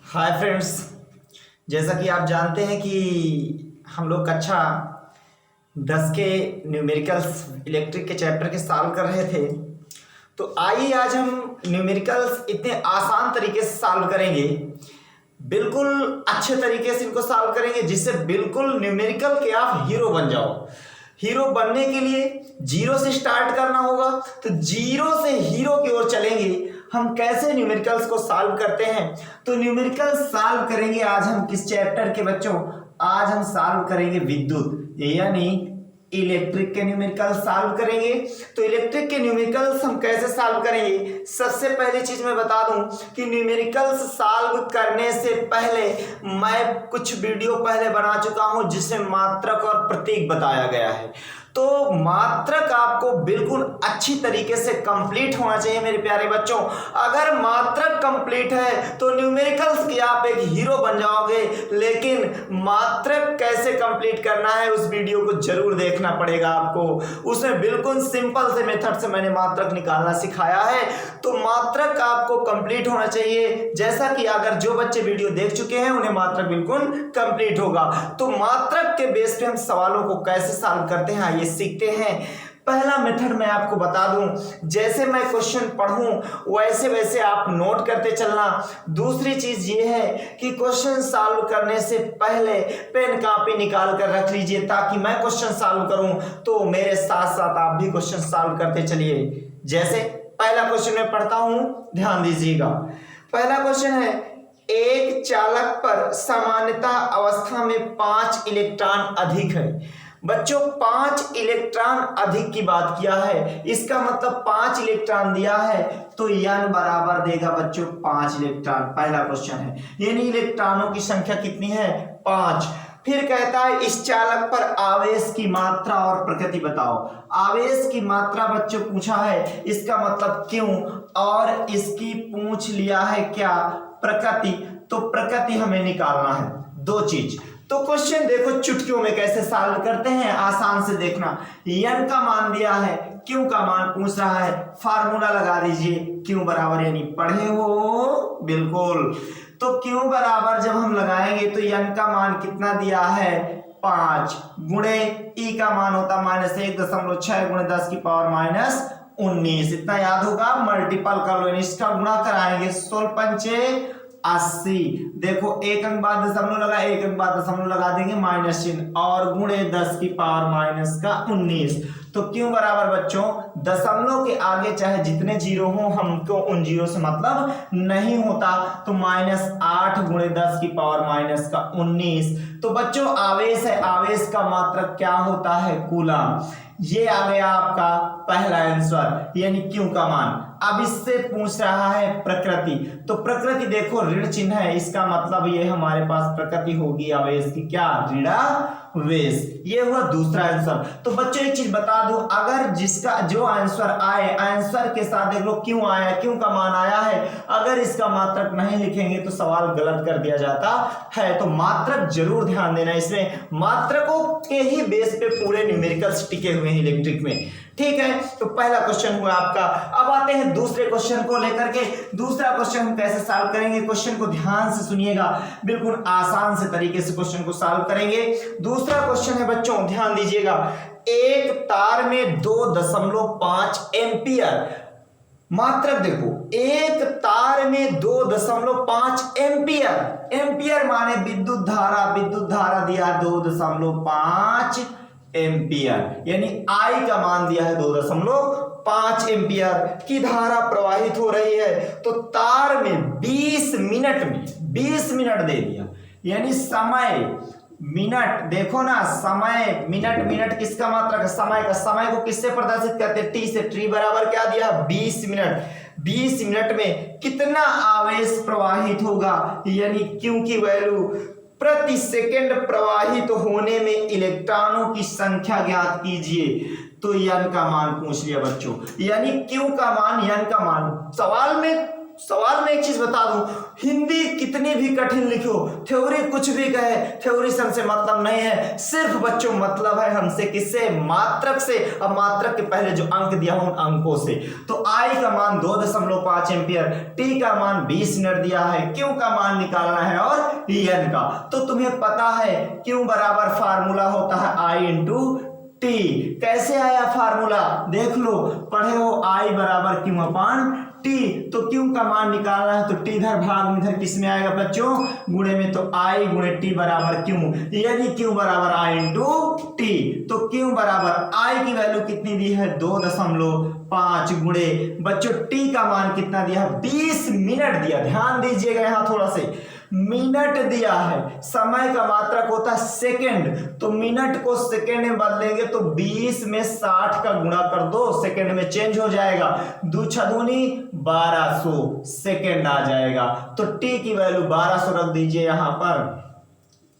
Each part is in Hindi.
हाय फ्रेंड्स, जैसा कि आप जानते हैं कि हम लोग कक्षा 10 के न्यूमेरिकल्स इलेक्ट्रिक के चैप्टर के सॉल्व कर रहे थे। तो आइए आज हम न्यूमेरिकल्स इतने आसान तरीके से सॉल्व करेंगे, बिल्कुल अच्छे तरीके से इनको सॉल्व करेंगे जिससे बिल्कुल न्यूमेरिकल के आप हीरो बन जाओ। हीरो बनने के लिए जीरो से स्टार्ट करना होगा, तो जीरो से हीरो की ओर चलेंगे। हम कैसे न्यूमेरिकल्स को सॉल्व करते हैं, तो न्यूमेरिकल सॉल्व करेंगे आज हम किस चैप्टर के बच्चों? आज हम सॉल्व करेंगे विद्युत यानी इलेक्ट्रिक के न्यूमेरिकल सॉल्व करेंगे। तो इलेक्ट्रिक के न्यूमेरिकल्स हम कैसे सॉल्व करेंगे? सबसे पहली चीज मैं बता दूं कि न्यूमेरिकल्स सॉल्व करने से पहले मैं कुछ वीडियो पहले बना चुका हूं जिसमें मात्रक और प्रतीक बताया गया है। तो मात्रक आपको बिल्कुल अच्छी तरीके से कंप्लीट होना चाहिए मेरे प्यारे बच्चों। अगर मात्रक कंप्लीट है तो न्यूमेरिकल्स की आप एक हीरो बन जाओगे। लेकिन मात्रक कैसे कंप्लीट करना है उस वीडियो को जरूर देखना पड़ेगा आपको। उसमें बिल्कुल सिंपल से मेथड से मैंने मात्रक निकालना सिखाया है। तो मात्रक आपको कंप्लीट होना चाहिए, जैसा कि अगर जो बच्चे वीडियो देख चुके हैं उन्हें मात्रक बिल्कुल कंप्लीट होगा। तो मात्रक के बेस पे हम सवालों को कैसे सॉल्व करते हैं आइए सीखते हैं। पहला मेथड मैं आपको बता दूं, जैसे मैं क्वेश्चन पढ़ूं वैसे वैसे आप नोट करते चलना। दूसरी चीज ये है कि क्वेश्चन सॉल्व करने से पहले पेन कॉपी निकाल कर रख लीजिए, ताकि मैं क्वेश्चन सॉल्व करूं तो मेरे साथ साथ आप भी क्वेश्चन सॉल्व करते चलिए। जैसे पहला क्वेश्चन मैं पढ़ता हूं, ध्यान दीजिएगा। पहला क्वेश्चन है, एक चालक पर सामान्यतः अवस्था में 5 इलेक्ट्रॉन अधिक है। बच्चों 5 इलेक्ट्रॉन अधिक की बात किया है, इसका मतलब 5 इलेक्ट्रॉन दिया है तो n बराबर देगा बच्चों 5 इलेक्ट्रॉन। पहला क्वेश्चन है, यानी इलेक्ट्रॉनों की संख्या कितनी है? 5। फिर कहता है इस चालक पर आवेश की मात्रा और प्रकृति बताओ। आवेश की मात्रा बच्चों पूछा है, इसका मतलब क्यों, और इसकी पूछ लिया है क्या? प्रकृति। तो प्रकृति हमें निकालना है, दो चीज। तो क्वेश्चन देखो चुटकियों में कैसे सॉल्व करते हैं, आसान से देखना। n का मान दिया है, q का मान पूछ रहा है, फार्मूला लगा दीजिए। q बराबर, यानी पढ़े हो बिल्कुल। तो q बराबर जब हम लगाएंगे तो n का मान कितना दिया है? 5 गुणे e का मान होता -1.6 गुणे 10 की पावर -19। इतना याद होगा, मल्टीपल कर लो, इसका गुणा कराएंगे 16 पंचे 80। देखो एक अंक बाद दशमलव लगा, एक अंक बाद दशमलव लगा देंगे माइनस चिन्ह, और गुणे 10 की पावर -19। तो क्यों बराबर बच्चों दशमलव के आगे चाहे जितने जीरो हो हमको उन जीरो से मतलब नहीं होता। तो -8 गुणे 10 की पावर -19। तो बच्चों आवेश है, आवेश का मात्रक क्या होता है? कूलम। ये आ गया आपका पहला आंसर, यानी क्यू का मान। अब इससे पूछ रहा है प्रकृति। तो प्रकृति देखो ऋण चिन्ह है, इसका मतलब ये हमारे पास प्रकृति होगी आवेश की क्या? ऋणावेश। ये हुआ दूसरा आंसर। तो बच्चों एक चीज बता दूं, अगर जिसका जो आंसर आए, आंसर के साथ देख लो क्यों आया, क्यों का मान आया है, अगर इसका मात्रक नहीं लिखेंगे तो सवाल गलत कर दिया जाता है। तो मात्रक जरूर ध्यान देना, इसमें मात्रकों के ही बेस पे पूरे न्यूमेरिकल्स टिके हुए हैं इलेक्ट्रिक में। ठीक है, तो पहला क्वेश्चन हुआ आपका। अब आते हैं दूसरे क्वेश्चन को लेकर के। दूसरा क्वेश्चन हम कैसे सॉल्व करेंगे, क्वेश्चन को ध्यान से सुनिएगा, बिल्कुल आसान से तरीके से क्वेश्चन को सॉल्व करेंगे। दूसरा क्वेश्चन है बच्चों, ध्यान दीजिएगा। एक तार में 2.5 एम्पियर, मात्रक देखो, एक तार में 2.5 एम्पियर, एम्पियर माने विद्युत धारा, विद्युत धारा दिया 2.5 एम्पियर, यानी I का मान दिया है 2.5 एम्पियर की धारा प्रवाहित हो रही है। तो तार में 20 मिनट में 20 मिनट दे दिया, यानी समय मिनट, देखो ना समय मिनट, मिनट किसका मात्रक है? समय का। समय को किससे प्रदर्शित करते हैं? टी से। टी बराबर क्या दिया? 20 मिनट। 20 मिनट में कितना आवेश प्रवाहित होगा, यानी क्यू की वैल्यू प्रति सेकंड प्रवाहित होने में इलेक्ट्रॉनों की संख्या ज्ञात कीजिए। तो n का मान पूछ लिया बच्चों, यानी q का मान, n का मान। सवाल में सवाल में एक चीज बता दूं, हिंदी कितनी भी कठिन लिखो, थ्योरी कुछ भी कहे, थ्योरी से हमसे मतलब नहीं है, सिर्फ बच्चों मतलब है हमसे किससे, मात्रक से। अब मात्रक के पहले जो अंक दिया हूं उन अंकों से। तो आई का मान 2.5 एम्पियर, टी का मान 20 मिनट दिया है, क्यू का मान निकालना है और एन का। तो तुम्हें पता है क्यू बराबर फार्मूला होता है आई इंटू टी। कैसे आया फार्मूला देख लो, पढ़े हो आई बराबर क्यू अपान टी। तो क्यू का मान निकालना है तो टी इधर भाग में, इधर किस में आएगा बच्चों, गुणे में। तो आई गुणे टी बराबर क्यू, यानी क्यू बराबर आई इंटू टी। तो क्यू बराबर आई की वैल्यू कितनी दी है 2.5 गुणे बच्चों टी का मान कितना दिया है 20 मिनट दिया। ध्यान दीजिएगा यहां थोड़ा से, मिनट दिया है, समय का मात्रक होता है सेकंड, तो मिनट को सेकंड में बदलेंगे तो 20 में 60 का गुणा कर दो, सेकंड में चेंज हो जाएगा, 2 × 2 = 1200 सेकंड आ जाएगा। तो टी की वैल्यू 1200 रख दीजिए यहां पर।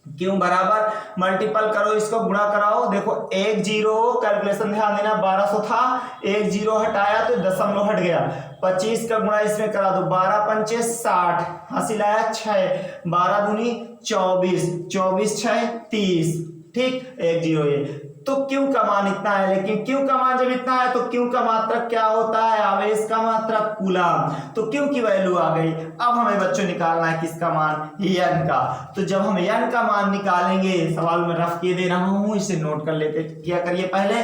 क्यों बराबर मल्टीपल करो, इसको गुणा कराओ, देखो 1 0 कैलकुलेशन ध्यान देना, 1200 था, 1 0 हटाया तो दशमलव हट गया, 25 का गुणा इसमें करा दो, 12 पंचे 60, हासिल आया 6, 12 दूनी 24, 24 6 30, ठीक 1 0 ये। तो क्यू का मान इतना है, लेकिन क्यू का मान जब इतना है तो क्यू का मात्रक क्या होता है, आवेश का मात्रक कूलम। तो क्यू की वैल्यू आ गई। अब हमें बच्चों निकालना है किसका मान, एन का। तो जब हम एन का मान निकालेंगे, सवाल में रफ किए दे रहा हूं, इसे नोट कर लेते, क्या करिए पहले,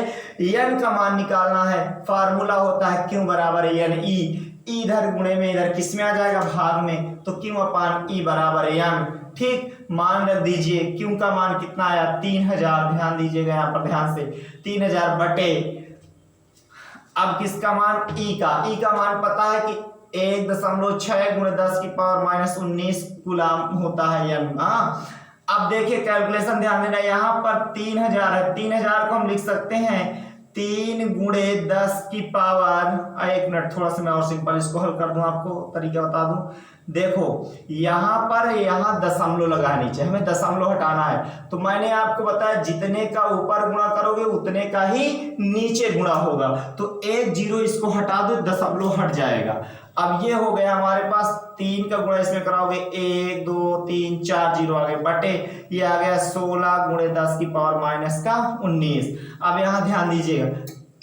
एन का मान निकालना है, फार्मूला होता है क्यू बराबर एन ई, इधर गुणे में इधर किस में आ जाएगा भाग में, तो क्यू अपान ई बराबर एन, ठीक। मान रख दीजिए, क्यू का मान कितना आया 3000, ध्यान दीजिएगा यहाँ पर ध्यान से, 3000 बटे, अब किसका मान ई का मान पता है कि 1.6 × 10⁻⁻19 कूलम होता है यन। अब देखिए कैलकुलेशन ध्यान देना, यहाँ पर 3000 है, 3000 को हम लिख सकते हैं 3 × 10⁻, एक मिनट थोड़ा सा मैं और सिंपल इसको हल कर दूं, आपको तरीका बता दूं। देखो यहाँ पर यहाँ दशमलव लगा है, नीचे हमें दशमलव हटाना है, तो मैंने आपको बताया जितने का ऊपर गुणा करोगे उतने का ही नीचे गुणा होगा। तो 1 0 इसको हटा दो, दशमलव हट जाएगा। अब ये हो गया हमारे पास, 3 का गुणा इसमें कराओगे 1 2 3 4 0 आ गए, बटे ये आ गया 16 × 10⁻⁻19। अब यहाँ ध्यान दीजिएगा,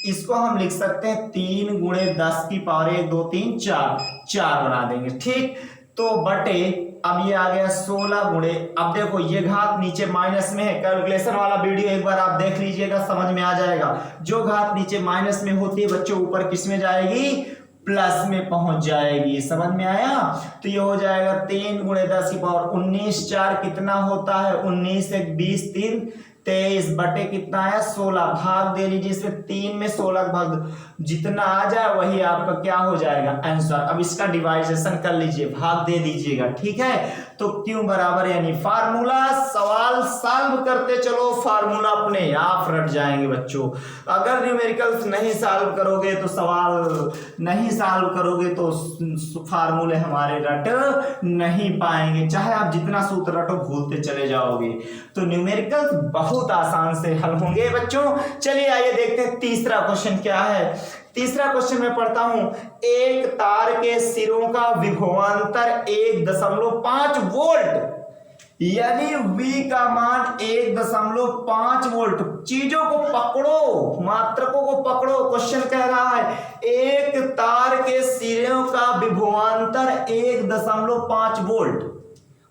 इसको हम लिख सकते हैं 3 × 10⁻1 2 3 4 बना देंगे, ठीक। तो बटे, अब ये आ गया 16 गुणे, अब देखो ये घात नीचे माइनस में है, कैलकुलेशन वाला वीडियो एक बार आप देख लीजिएगा, समझ में आ जाएगा। जो घात नीचे माइनस में होती है बच्चों ऊपर किस में जाएगी, प्लस में पहुंच जाएगी, समझ में आया। तो ये हो जाएगा 3 × 10⁻19, 4 कितना होता है 19, 1 20, 3 23 बटे कितना आया 16, भाग दे लीजिए, इसमें 3 में 16 भाग, जितना आ जाए वही आपका क्या हो जाएगा आंसर। अब इसका डिवाइडेशन कर लीजिए, भाग दे दीजिएगा, ठीक है। तो क्यू बराबर यानी फार्मूला, सवाल सॉल्व करते चलो, फार्मूला अपने आप रट जाएंगे बच्चों। अगर न्यूमेरिकल्स नहीं सॉल्व करोगे तो सवाल नहीं सॉल्व करोगे तो फार्मूले हमारे रट नहीं पाएंगे, चाहे आप जितना सूत्र रटो भूलते चले जाओगे। तो न्यूमेरिकल्स बहुत आसान से हल होंगे बच्चों। चलिए आइए देखते हैं तीसरा क्वेश्चन क्या है। तीसरा क्वेश्चन मैं पढ़ता हूं, एक तार के सिरों का विभवांतर 1.5 वोल्ट, यानी V का मान 1.5 वोल्ट। चीजों को पकड़ो, मात्रकों को पकड़ो, क्वेश्चन कह रहा है एक तार के सिरों का विभवांतर 1.5 वोल्ट,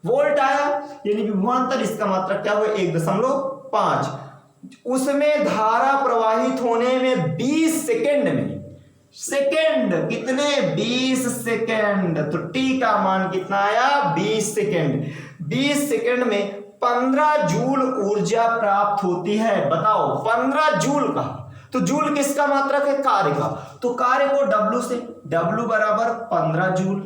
वोल्ट आया यानी विभवांतर, इसका मात्रक क्या हुआ 1.5, उसमें धारा प्रवाहित होने में 20 सेकेंड में, सेकेंड कितने 20 सेकेंड, तो टी का मान कितना आया 20 सेकेंड। 20 सेकेंड में 15 जूल ऊर्जा प्राप्त होती है। बताओ 15 जूल का, तो जूल किसका मात्रक है कार्य का, तो कार्य को W से, W बराबर 15 जूल,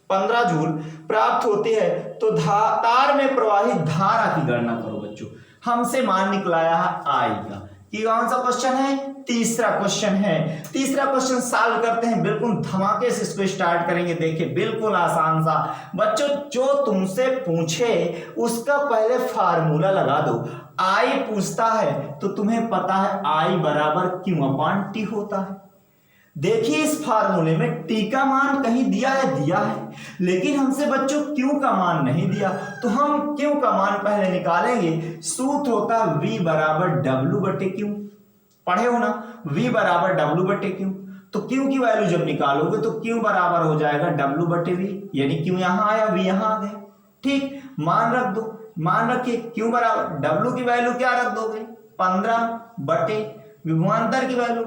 15 जूल प्राप्त होती है। तो तार में प्रवाहित धारा की गणना करो बच्चों। हमसे मान निकलाया है आई का, कि कौन सा क्वेश्चन है, तीसरा क्वेश्चन है। तीसरा क्वेश्चन सॉल्व करते हैं, बिल्कुल धमाके से इसको स्टार्ट करेंगे। देखिए बिल्कुल आसान सा बच्चों, जो तुमसे पूछे उसका पहले फार्मूला लगा दो। आई पूछता है तो तुम्हें पता है आई बराबर क्यू अपान टी होता है, देखिए इस फार्मूले में टी का मान कहीं दिया है, लेकिन हमसे बच्चों क्यू का मान नहीं दिया, तो हम क्यू का मान पहले निकालेंगे। सूत्र होता है v बराबर डब्ल्यू बटे क्यू, पढ़े हो ना, v बराबर डब्ल्यू बटे क्यू। तो क्यू की वैल्यू जब निकालोगे तो क्यू बराबर हो जाएगा डब्ल्यू बटे वी, यानी क्यू यहां आया वी यहां आ गया। ठीक, मान रख दो, मान रखिए क्यू बराबर डब्ल्यू की वैल्यू क्या रख दोगे 15 बटे विभवांतर की वैल्यू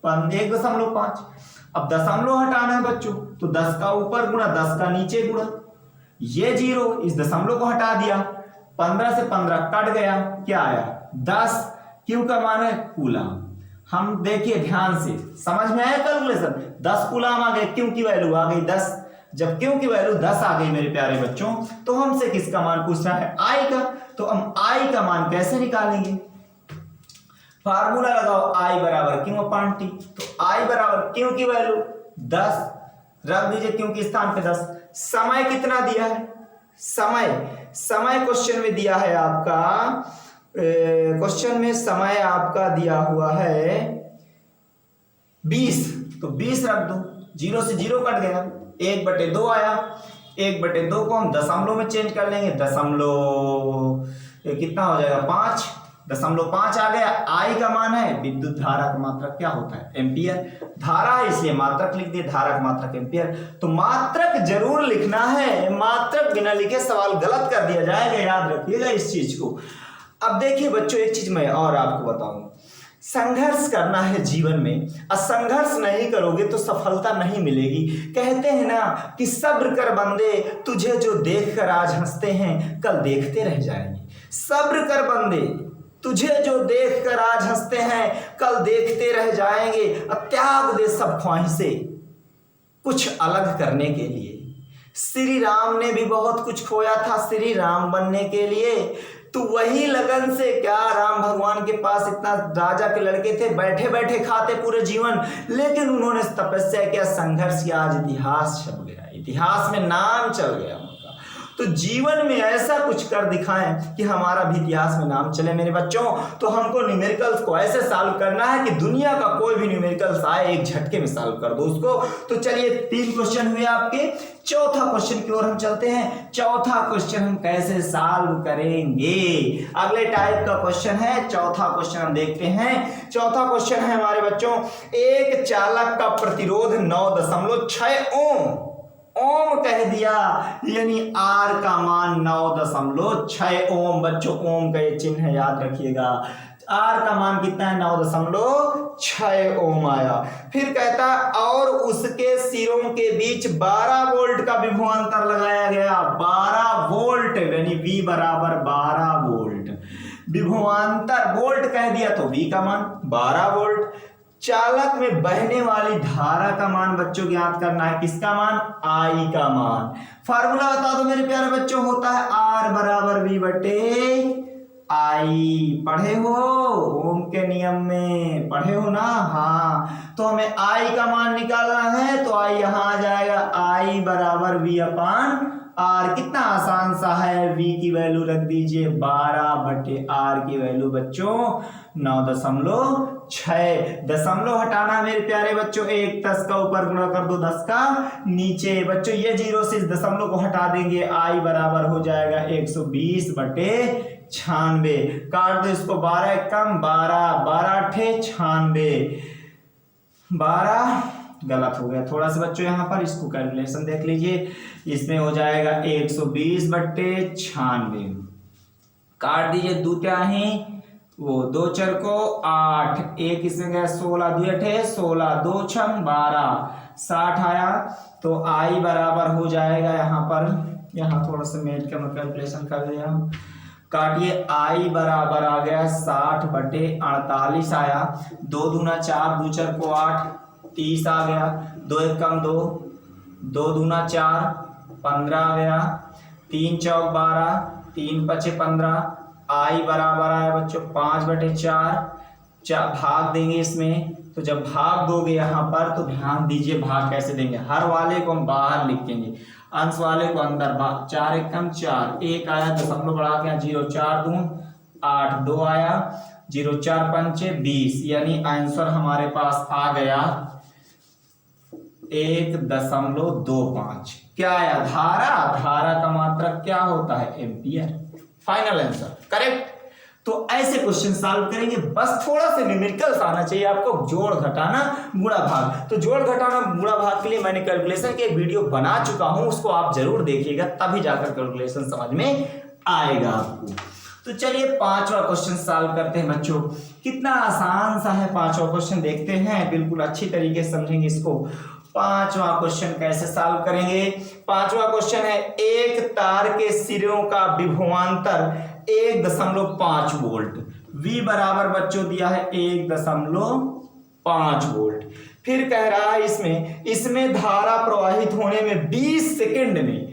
1.5। अब दशमलव हटाना है बच्चों, तो 10 का ऊपर गुणा 10 का नीचे गुणा, ये 0 इस दशमलव को हटा दिया, 15 से 15 कट गया, क्या आया 10। क्यू का मान है कूलम। हम देखिए ध्यान से, समझ में आया कैलकुलेशन, 10 कूलम आ गए, क्यू की वैल्यू आ गई 10। जब क्यू की वैल्यू 10 आ गई मेरे प्यारे बच्चों, तो हमसे किसका मान पूछ रहा है आई का। तो हम आई का मान कैसे निकालेंगे, फार्मूला लगाओ आई बराबर क्यू अपान टी। तो आई बराबर क्यू की वैल्यू 10 रख दीजिए, क्यू के स्थान पे 10। समय कितना दिया है, समय क्वेश्चन में दिया है आपका, क्वेश्चन में समय आपका दिया हुआ है 20, तो 20 रख दो, 0 से 0 कट गया, 1/2 आया, 1/2 को हम दशमलव में चेंज कर लेंगे, दशमलव कितना हो जाएगा 5.5 आ गया। आई का मान है, विद्युत धारा का मात्रक क्या होता है एम्पियर, धारा है इसलिए मात्रक लिख दिए, धारा का मात्रक एम्पियर। तो मात्रक जरूर लिखना है, मात्रक बिना लिखे सवाल गलत कर दिया जाएगा, याद रखिएगा इस चीज को। अब देखिए बच्चों एक चीज मैं और आपको बताऊं, संघर्ष करना है जीवन में, संघर्ष नहीं करोगे तो सफलता नहीं मिलेगी। कहते हैं ना कि सब्र कर बंदे, तुझे जो देखकर आज हंसते हैं कल देखते रह जाएंगे। सब्र कर बंदे, तुझे जो देखकर आज हंसते हैं कल देखते रह जाएंगे। त्याग दे सब ख्वाहिशें कुछ अलग करने के लिए। श्री राम ने भी बहुत कुछ खोया था श्री राम बनने के लिए, तो वही लगन से, क्या राम भगवान के पास इतना राजा के लड़के थे, बैठे बैठे खाते पूरे जीवन, लेकिन उन्होंने तपस्या किया, संघर्ष किया, आज इतिहास छप गया, इतिहास में नाम चल गया उनका। तो जीवन में ऐसा कुछ कर दिखाएं कि हमारा भी इतिहास में नाम चले मेरे बच्चों। तो हमको न्यूमेरिकल्स को ऐसे सॉल्व करना है कि दुनिया का कोई भी न्यूमेरिकल्स आए एक झटके में सॉल्व कर दो उसको। तो चलिए 3 क्वेश्चन हुए आपके, चौथा क्वेश्चन की ओर हम चलते हैं। चौथा क्वेश्चन हम कैसे सॉल्व करेंगे, अगले टाइप का क्वेश्चन है। चौथा क्वेश्चन हम देखते हैं। चौथा क्वेश्चन है हमारे बच्चों, एक चालक का प्रतिरोध 9.6 ओम कह दिया, यानी आर का मान 9.6 ओम। बच्चों ओम का ये चिन्ह है, याद रखिएगा। आर का मान कितना है 9.6 ओम आया। फिर कहता और उसके सिरों के बीच 12 वोल्ट का विभवांतर लगाया गया। 12 वोल्ट यानी V बराबर 12 वोल्ट। विभवांतर वोल्ट कह दिया तो V का मान 12 वोल्ट। चालक में बहने वाली धारा का मान बच्चों ज्ञात करना है, किसका मान I का मान। फार्मूला बता दो मेरे प्यारे बच्चों, होता है R बराबर V बटे I। पढ़े हो ओम के नियम में, पढ़े हो ना, हाँ। तो हमें I का मान निकालना है, तो I यहाँ आ जाएगा, I बराबर V अपान R। कितना आसान सा है, V की वैल्यू रख दीजिए 12 बटे R की वैल्यू बच्चों 9.6। दशमलव हटाना मेरे प्यारे बच्चों, 1 10 का ऊपर गुणा कर दो 10 का नीचे। बच्चों ये 0 से इस दशमलव को हटा देंगे, I बराबर हो जाएगा 120 बटे 96। काट दो इसको, 12 कम 12, 12 अठे 96, 12 गलत हो गया थोड़ा सा बच्चों, यहाँ पर इसको कैलकुलेशन देख लीजिए। इसमें हो जाएगा 120 बटे 96। काट दीजिए, 2 क्या है वो 2 4 को 8, 1 इसमें गया 16, 2 अठे 16, 2 6 12, 60 आया। तो I बराबर हो जाएगा यहाँ पर, यहाँ थोड़ा सा मेट का कैलकुलेशन कर दिया। काटिए, I बराबर आ गया 60 बटे 48 आया। 2 दूना 4, 2 4 को 8, 30 आ गया। 2 1 कम 2, 2 दूना 4, 15 आ गया। 3 चौक 12, 3 पचे 15। I बराबर आया बच्चों 5 बटे 4। भाग देंगे इसमें, तो जब भाग दोगे यहाँ पर तो ध्यान दीजिए भाग कैसे देंगे। हर वाले को हम बाहर लिख देंगे, अंश वाले को अंदर। 4 1 कम 4, 1 आया, दशमलव बढ़ा के 0, 4 दूं 8, 2 आया, 0 4 पंचे 20, यानी आंसर हमारे पास आ गया 1.25 क्या आया? धारा। धारा का मात्रक क्या होता है? एम्पियर। Final answer correct. तो ऐसे क्वेश्चन सॉल्व करेंगे, बस थोड़ा सा न्यूमेरिकल्स आना चाहिए आपको, जोड़ घटाना गुणा भाग। तो जोड़ घटाना गुणा भाग के लिए मैंने कैलकुलेशन की एक वीडियो बना चुका हूं, उसको आप जरूर देखिएगा, तभी जाकर कैलकुलेशन समझ में आएगा आपको। तो चलिए पांचवा क्वेश्चन सॉल्व करते हैं बच्चों। कितना आसान सा है पांचवा क्वेश्चन, देखते हैं, बिल्कुल अच्छी तरीके से समझेंगे इसको। पांचवा क्वेश्चन कैसे सॉल्व करेंगे? पांचवा क्वेश्चन है, एक तार के सिरों का विभवांतर 1.5 वोल्ट, V बराबर बच्चों दिया है 1.5 वोल्ट। फिर कह रहा है इसमें धारा प्रवाहित होने में 20 सेकंड में,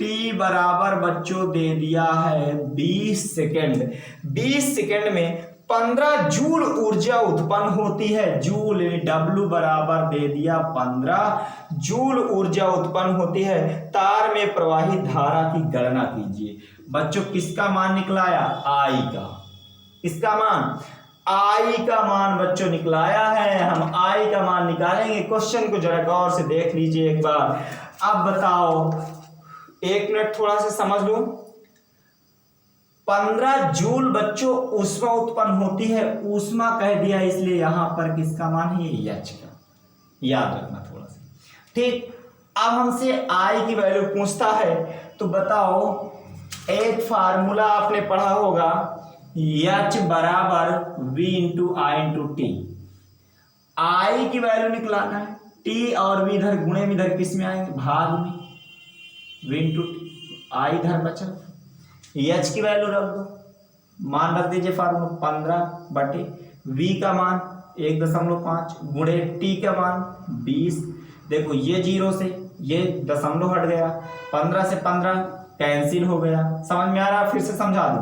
T बराबर बच्चों दे दिया है 20 सेकंड। 20 सेकंड में 15 जूल ऊर्जा उत्पन्न होती है। जूल W बराबर दे दिया 15 जूल ऊर्जा उत्पन्न होती है। तार में प्रवाहित धारा की गणना कीजिए। बच्चों किसका मान निकलाया? I का। किसका मान? I का मान बच्चों निकलाया है। हम I का मान निकालेंगे। क्वेश्चन को जरा गौर से देख लीजिए एक बार। अब बताओ, एक मिनट थोड़ा सा समझ लो। 15 जूल बच्चों ऊष्मा उत्पन्न होती है। ऊष्मा कह दिया इसलिए यहां पर किसका मान है? H का। याद रखना थोड़ा सा, ठीक। अब हमसे I की वैल्यू पूछता है, तो बताओ, एक फार्मूला आपने पढ़ा होगा, H बराबर V into I into T. I की वैल्यू निकलाना है, T और V इधर गुणे में, इधर किस में आएंगे? भाग में। V इंटू टी, I इधर बचा, H की वैल्यू रख दो, मान रख दीजिए फार्मूला 15 बटे V का मान 1.5 गुणे T का मान 20। देखो ये 0 से ये दशमलव हट गया, 15 से 15 कैंसिल हो गया। समझ में आ रहा? फिर से समझा दूं।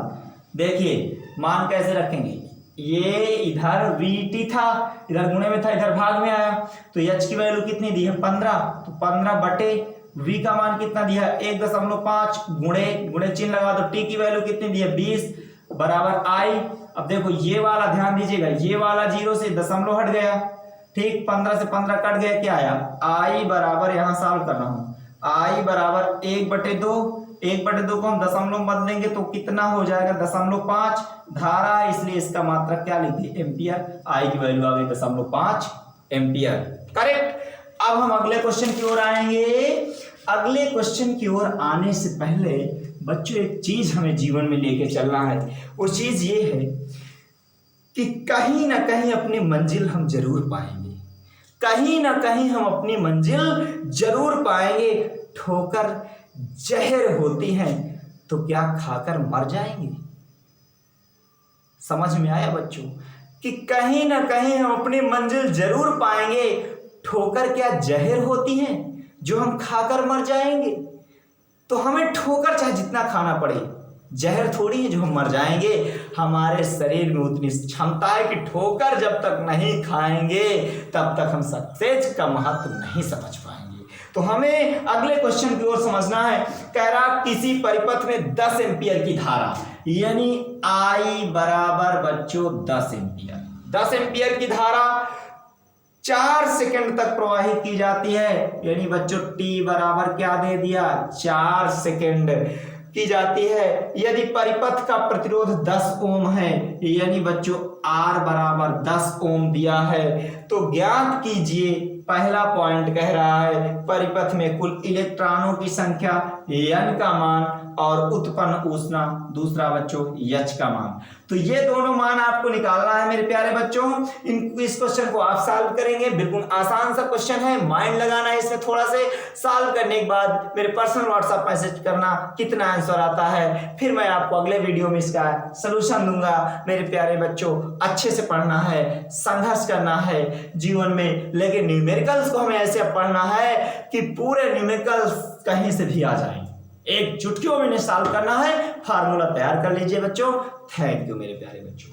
देखिए मान कैसे रखेंगे, ये इधर VT था, इधर गुणे में था, इधर भाग में आया, तो H की वैल्यू कितनी दी है? 15। तो 15 बटे V का मान कितना दिया है? 1.5 गुणे चिन्ह लगा दो, T की वैल्यू कितनी दी है? 20 बराबर I। अब देखो ये वाला ध्यान दीजिएगा, ये वाला 0 से दशमलव हट गया, ठीक। 15 से 15 कट गया, क्या आया? I बराबर, यहां सॉल्व कर रहा हूं, I बराबर 1/2। 1/2 को हम दशमलव में बदलेंगे तो कितना हो जाएगा? 0.5। धारा है इसलिए इसका मात्रक क्या लिख दिए? एम्पियर। I की वैल्यू आ गई 0.5 एम्पियर। करेक्ट। अब हम अगले क्वेश्चन की ओर आएंगे। अगले क्वेश्चन की ओर आने से पहले बच्चों एक चीज हमें जीवन में लेके चलना है। वो चीज ये है कि कहीं ना कहीं अपनी मंजिल हम जरूर पाएंगे, कहीं ना कहीं हम अपनी मंजिल जरूर पाएंगे। ठोकर जहर होती हैं तो क्या खाकर मर जाएंगे? समझ में आया बच्चों कि कहीं ना कहीं हम अपनी मंजिल जरूर पाएंगे। ठोकर क्या जहर होती हैं जो हम खाकर मर जाएंगे? तो हमें ठोकर चाहे जितना खाना पड़े, जहर थोड़ी है जो हम मर जाएंगे। हमारे शरीर में उतनी क्षमता है कि ठोकर जब तक नहीं खाएंगे तब तक हम सक्सेस का महत्व नहीं समझ पाएंगे। तो हमें अगले क्वेश्चन की ओर समझना है। कह रहा किसी परिपथ में 10 एम्पियर की धारा, यानी I बराबर बच्चों 10 एम्पियर। 10 एम्पियर की धारा 4 सेकंड तक प्रवाहित की जाती है, यानी बच्चों T बराबर क्या दे दिया? 4 सेकंड की जाती है। यदि परिपथ का प्रतिरोध 10 ओम है, यानी बच्चों R बराबर 10 ओम दिया है, तो ज्ञात कीजिए। पहला पॉइंट कह रहा है परिपथ में कुल इलेक्ट्रॉनों की संख्या, N का मान, और उत्पन्न ऊष्मा, दूसरा बच्चों H का मान। तो ये दोनों मान आपको निकालना है मेरे प्यारे बच्चों। इस क्वेश्चन को आप सॉल्व करेंगे, बिल्कुल आसान सा क्वेश्चन है, माइंड लगाना है इसमें थोड़ा से। सॉल्व करने के बाद मेरे पर्सनल व्हाट्सएप मैसेज करना कितना आंसर आता है, फिर मैं आपको अगले वीडियो में इसका सलूशन दूंगा। मेरे प्यारे बच्चों अच्छे से पढ़ना है, संघर्ष करना है जीवन में, लेकिन न्यूमेरिकल्स को हमें ऐसे पढ़ना है कि पूरे न्यूमेरिकल्स कहीं से भी आ जाएं। एक चुटकियों में सॉल्व करना है। फार्मूला तैयार कर लीजिए बच्चों। थैंक यू मेरे प्यारे बच्चों।